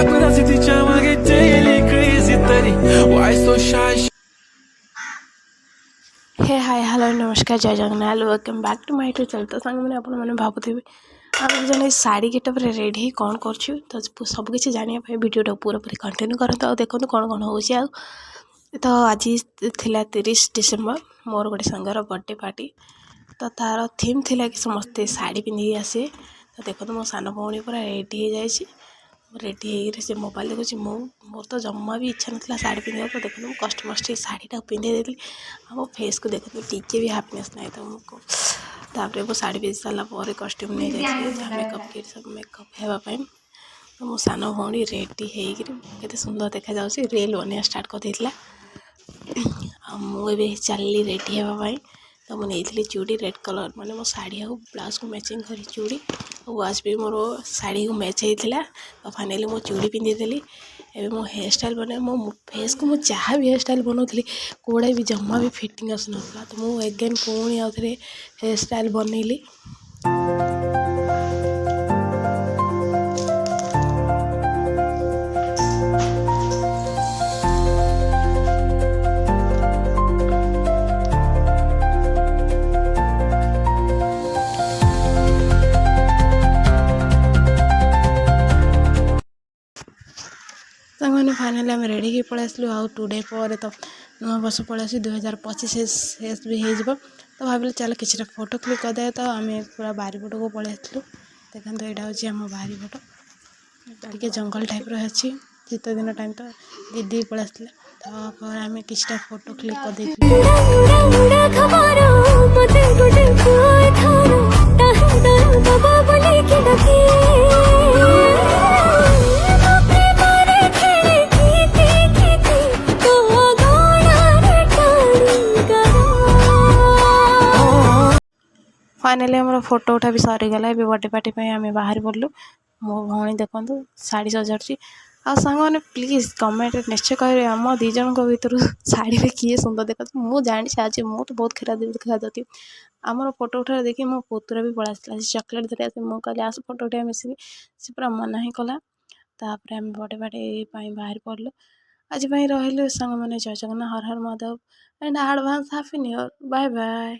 Paparazzi ti chiama che daily crazy teri. Why so shy? Hey hi hello नमस्कार जय Jagannath welcome back to my YouTube channel. तो song मैंने आपण मैंने भावुथिबे आम जने साड़ी गेटअप रेडी कौन करछु तो सबकिछि जानिया वीडियो पूरा पूरी कंटिन्यू करत आ देखो कौन कौन होछि आ। तो आज थिला 30 डिसेम्बर मोर गोटे संगर बर्थडे पार्टी। तो तार थीम थिला कि समस्ते साड़ी पिंधि आसे। तो देखो मो सान भौणी पूरा रेडी हो जाइछि। रेडी हो से मोबाइल देखुची मोर तो जम्मा भी इच्छा ना साड़ी पिंधा तो देखो मुझे कष्ट मस्ट शाढ़ीटा पिंधे देली आ फेस को देखो टीके भी हैप्पीनेस ना तो मुझको तापर वो साड़ी पिंधि सारापर कस्ट्यूम नहीं जाइए मेकअप किट सब मेकअप होगापाई। तो मो सान भौणी रेडी होते सुंदर देखा जाऊँगी रियल बनवा स्टार्ट कर देला। मुझे चलि रेडी होगापाई। तो मुझे चूड़ी रेड कलर माने मो साड़ी और ब्लाउज को मैचिंग करी चूड़ी वाच भी मोर साड़ी को मैच होता। तो फाइनाली मो चूड़ी पिंधिदेली। एवं मो हेयर स्टाइल बना मो फेस को मुझे जहाँ भी हेयर स्टाइल बनाऊली कौड़ा भी जमा भी फिटिंग आसना। तो मुझे एगेन पुणी आउ थे हेयर स्टाइल बनैली। मैंने फाइनाली आम रेडी ही पलि आसलु आउ 2 डे पर तो नुआ वर्ष पलि आस 2025 शेष भी हो। तो भाविले चल किसी फोटो क्लिक करदे। तो आम पूरा बारीपट को पलि आसलु देखो यहाँ हूँ आम बारीपट टे जंगल टाइप रही शीत दिन टाइम। तो दीदी पलि आसला आम किसी फोटो क्लिक फाइनाली आम फोटो उठा भी सरीगला। ए बर्थडे पार्टी आम बाहर पड़लु। मो भौणी देखु शाढ़ी सजाड़ी आ सांग मैंने प्लीज कमेंट निश्चय करेंगे आम दीज भर शाढ़ी में किए सुंदर देखा। मुझे जानी आज मुझे तो बहुत खेला देखा जाती आमर फोटो उठा देखिए मो पुतुरा भी पलि आसला चॉकलेट धरी आस मुझे कहली आस फोटो उठा मिसिक सी पूरा मना ही कला। तापर आम बर्थडे पार्टी बाहर पड़लु आज रही सांग मैंने जय जगन्नाथ हर हर Mahadev and advance happy new year bye bye.